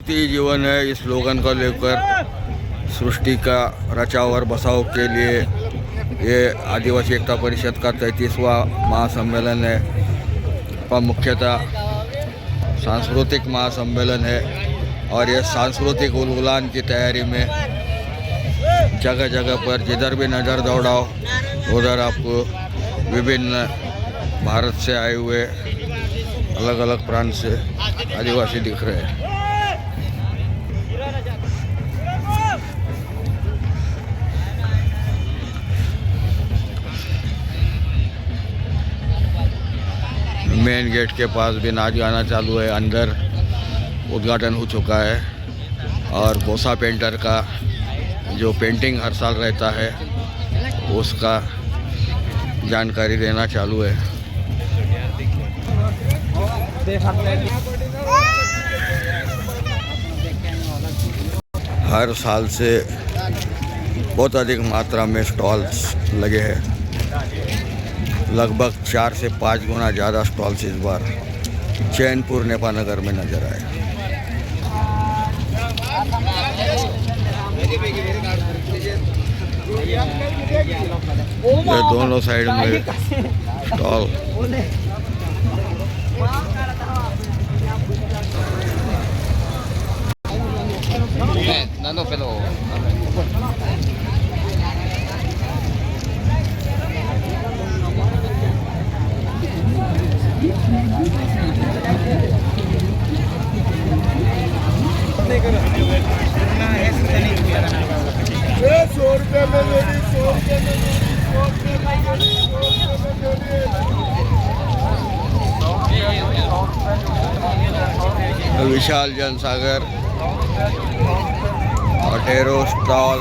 भक्ति ही जीवन है इस स्लोगन को लेकर सृष्टि का रचाव और बसाव के लिए ये आदिवासी एकता परिषद का 33वां महासम्मेलन है। पर मुख्यतः सांस्कृतिक महासम्मेलन है और ये सांस्कृतिक उलगुलान की तैयारी में जगह जगह पर जिधर भी नज़र दौड़ाओ उधर आपको विभिन्न भारत से आए हुए अलग अलग प्रांत से आदिवासी दिख रहे हैं। मेन गेट के पास भी नाच गाना चालू है। अंदर उद्घाटन हो चुका है और गोसा पेंटर का जो पेंटिंग हर साल रहता है उसका जानकारी देना चालू है। हर साल से बहुत अधिक मात्रा में स्टॉल्स लगे हैं। लगभग 4 से 5 गुना ज़्यादा स्टॉल्स इस बार चैनपुर नेपानगर में नजर आए। ये दोनों साइड में स्टॉल। विशाल जनसागर ऑटेरो स्टॉल।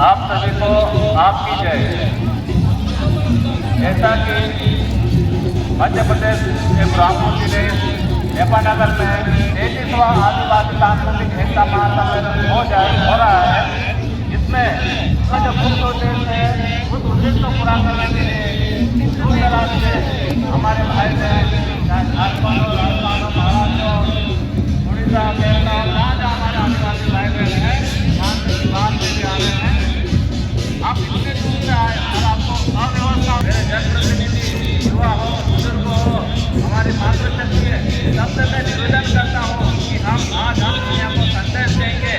आप सभी को आपकी जय। जैसा कि मध्य प्रदेश के रामपुर जिले नेपानगर में 33वां आदिवासी सांस्कृतिक एकता महासम्मेलन हो रहा है, जिसमें उसका जो मुख्य उद्देश्य है उस उद्देश्य को पूरा करने के लिए दूर दराज से हमारे भाई बहन झारखंड और राजस्थान और महाराष्ट्र उड़ीसा केरला जहाँ हमारे आदिवासी भाई बहन हैं वहाँ से भी आ रहे हैं। आप इतने दूर से आए और आपको अव्यवस्था मेरे जनप्रतिनिधि युवा हो बुजुर्ग हो हमारी मातृशक्ति है, सबसे मैं निवेदन करता हूँ कि हम आज दुनिया को संदेश देंगे।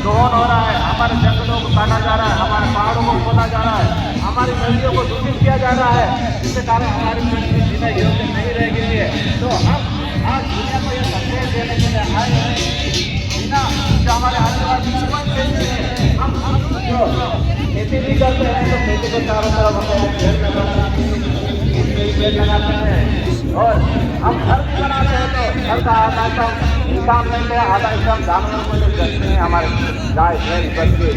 दोहन हो रहा है, हमारे जंगलों को काटा जा रहा है, हमारे पहाड़ों को खोदा जा रहा है, हमारी नदियों को दूषित किया जा रहा है, जिसके कारण हमारी पृथ्वी जीना योग्य नहीं रह गई है। तो हम आज दुनिया को यह संदेश देने के लिए आए हैं जो हमारे आदिवासी खेती भी करते हैं तो खेती के चारों तरफ पेड़ लगाते हैं और हम घर भी बनाते हैं तो घर का आधा काम इंसान रहते हैं, आधा इंसान जानवरों को जो रखते हैं हमारे गाय भैंस बच्चे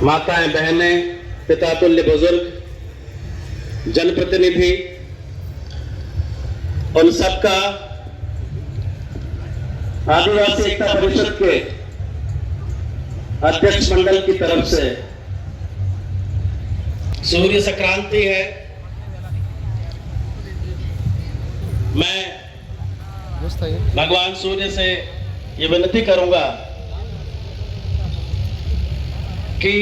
माताएं, बहनें, पिता तुल्य बुजुर्ग, जनप्रतिनिधि, उन सबका आदिवासी एकता परिषद के अध्यक्ष मंडल की तरफ से सूर्य संक्रांति है। मैं भगवान सूर्य से ये विनती करूंगा कि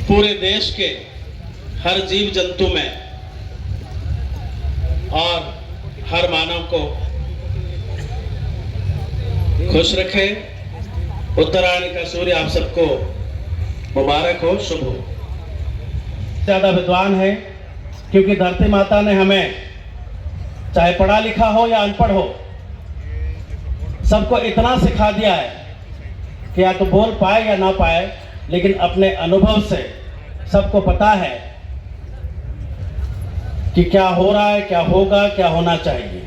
पूरे देश के हर जीव जंतु में और हर मानव को खुश रखे। उत्तरायण का सूर्य आप सबको मुबारक हो, शुभ हो। ज्यादा विद्वान है क्योंकि धरती माता ने हमें चाहे पढ़ा लिखा हो या अनपढ़ हो सबको इतना सिखा दिया है कि या तो बोल पाए या ना पाए, लेकिन अपने अनुभव से सबको पता है कि क्या हो रहा है, क्या होगा, क्या होना चाहिए।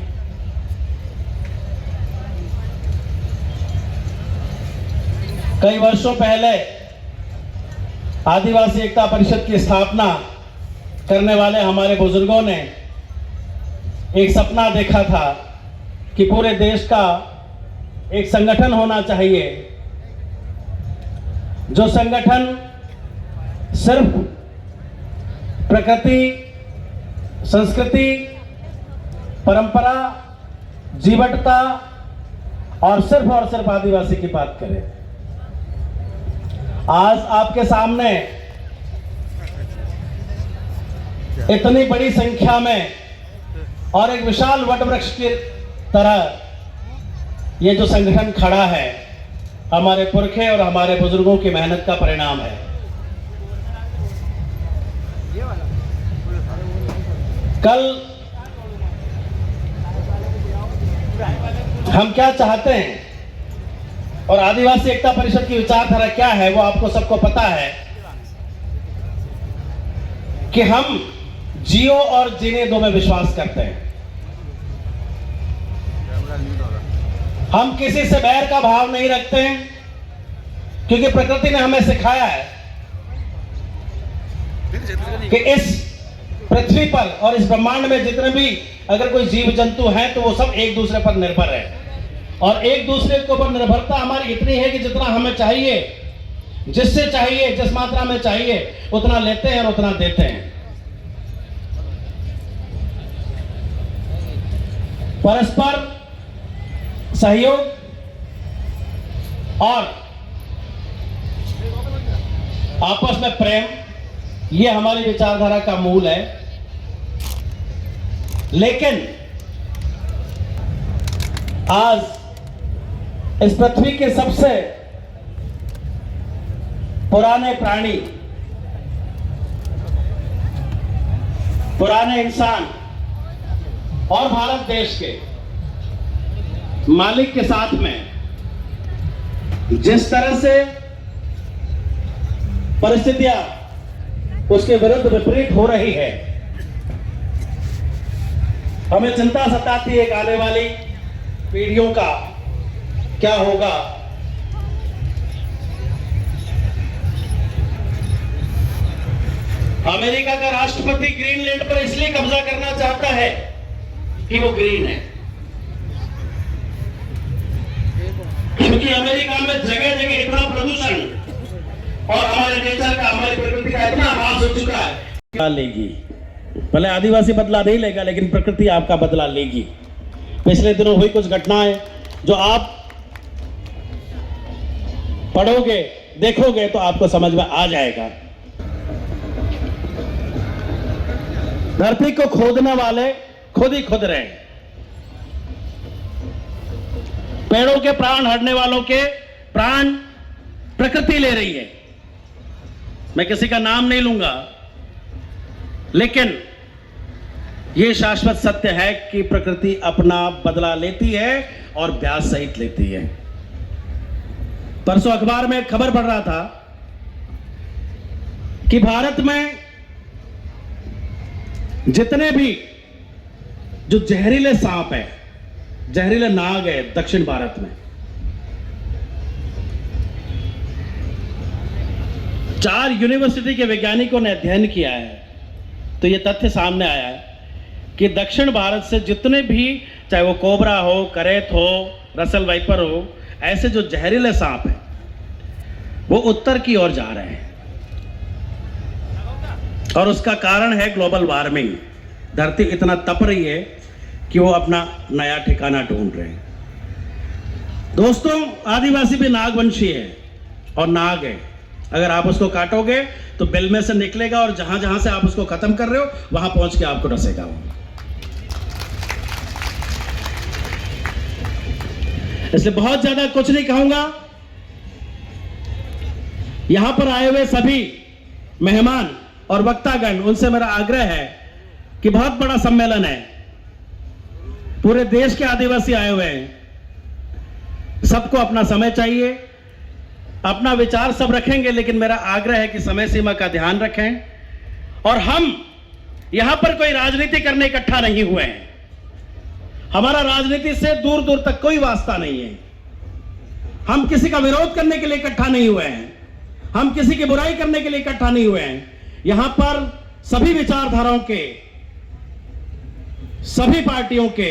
कई वर्षों पहले आदिवासी एकता परिषद की स्थापना करने वाले हमारे बुजुर्गों ने एक सपना देखा था कि पूरे देश का एक संगठन होना चाहिए, जो संगठन सिर्फ प्रकृति, संस्कृति, परंपरा, जीवटता और सिर्फ आदिवासी की बात करे। आज आपके सामने इतनी बड़ी संख्या में और एक विशाल वटवृक्ष की तरह ये जो संगठन खड़ा है, हमारे पुरखे और हमारे बुजुर्गों की मेहनत का परिणाम है। कल हम क्या चाहते हैं और आदिवासी एकता परिषद की विचारधारा क्या है, वो आपको सबको पता है कि हम जियो और जीने दो में विश्वास करते हैं। हम किसी से बैर का भाव नहीं रखते हैं क्योंकि प्रकृति ने हमें सिखाया है कि इस पृथ्वी पर और इस ब्रह्मांड में जितने भी अगर कोई जीव जंतु हैं तो वो सब एक दूसरे पर निर्भर है, और एक दूसरे के ऊपर निर्भरता हमारी इतनी है कि जितना हमें चाहिए, जिससे चाहिए, जिस मात्रा में चाहिए उतना लेते हैं और उतना देते हैं। परस्पर सहयोग और आपस में प्रेम, ये हमारी विचारधारा का मूल है। लेकिन आज इस पृथ्वी के सबसे पुराने प्राणी, पुराने इंसान और भारत देश के मालिक के साथ में जिस तरह से परिस्थितियां उसके विरुद्ध विपरीत हो रही है, हमें चिंता सताती है कि आने वाली पीढ़ियों का क्या होगा। अमेरिका का राष्ट्रपति ग्रीनलैंड पर इसलिए कब्जा करना चाहता है कि वो ग्रीन है, क्योंकि अमेरिका में जगह जगह इतना प्रदूषण और हमारे नेचर का, हमारी प्रकृति का इतना नाश हो चुका है। बदला लेगी, भले आदिवासी बदला नहीं लेगा, लेकिन प्रकृति आपका बदला लेगी। पिछले दिनों हुई कुछ घटनाएं जो आप पढ़ोगे, देखोगे तो आपको समझ में आ जाएगा। धरती को खोदने वाले खुद ही खुद रहे, पेड़ों के प्राण हरने वालों के प्राण प्रकृति ले रही है। मैं किसी का नाम नहीं लूंगा, लेकिन यह शाश्वत सत्य है कि प्रकृति अपना बदला लेती है और ब्याज सहित लेती है। परसों अखबार में एक खबर पढ़ रहा था कि भारत में जितने भी जो जहरीले सांप है, जहरीले नाग है दक्षिण भारत में, 4 यूनिवर्सिटी के वैज्ञानिकों ने अध्ययन किया है, तो यह तथ्य सामने आया है कि दक्षिण भारत से जितने भी, चाहे वो कोबरा हो, करेत हो, रसल वाइपर हो, ऐसे जो जहरीले सांप हैं वो उत्तर की ओर जा रहे हैं। और उसका कारण है ग्लोबल वार्मिंग। धरती इतना तप रही है कि वो अपना नया ठिकाना ढूंढ रहे हैं। दोस्तों, आदिवासी भी नागवंशी है और नाग है। अगर आप उसको काटोगे तो बिल में से निकलेगा और जहां जहां से आप उसको खत्म कर रहे हो वहां पहुंच के आपको डसेगा वो। इसलिए बहुत ज्यादा कुछ नहीं कहूंगा। यहां पर आए हुए सभी मेहमान और वक्तागण, उनसे मेरा आग्रह है कि बहुत बड़ा सम्मेलन है, पूरे देश के आदिवासी आए हुए हैं, सबको अपना समय चाहिए, अपना विचार सब रखेंगे, लेकिन मेरा आग्रह है कि समय सीमा का ध्यान रखें। और हम यहां पर कोई राजनीति करने इकट्ठा नहीं हुए हैं। हमारा राजनीति से दूर दूर तक कोई वास्ता नहीं है। हम किसी का विरोध करने के लिए इकट्ठा नहीं हुए हैं, हम किसी की बुराई करने के लिए इकट्ठा नहीं हुए हैं। यहां पर सभी विचारधाराओं के, सभी पार्टियों के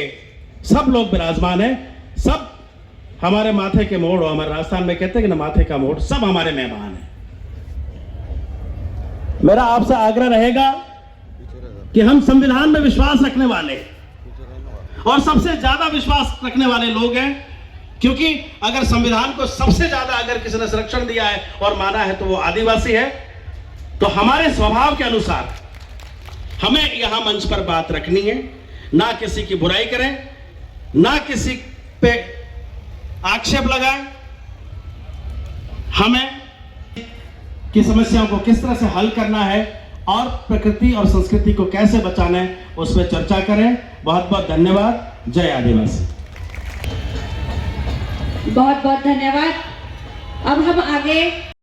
सब लोग विराजमान हैं। सब हमारे माथे के मोड़, हमारे राजस्थान में कहते हैं कि ना माथे का मोड़, सब हमारे मेहमान हैं। मेरा आपसे आग्रह रहेगा कि हम संविधान में विश्वास रखने वाले और सबसे ज्यादा विश्वास रखने वाले लोग हैं, क्योंकि अगर संविधान को सबसे ज्यादा अगर किसी ने संरक्षण दिया है और माना है तो वो आदिवासी है। तो हमारे स्वभाव के अनुसार हमें यहां मंच पर बात रखनी है, ना किसी की बुराई करें, ना किसी पे आक्षेप लगाएं। हमें की समस्याओं को किस तरह से हल करना है और प्रकृति और संस्कृति को कैसे बचाना है, उस पर चर्चा करें। बहुत बहुत धन्यवाद। जय आदिवासी। बहुत बहुत धन्यवाद। अब हम आगे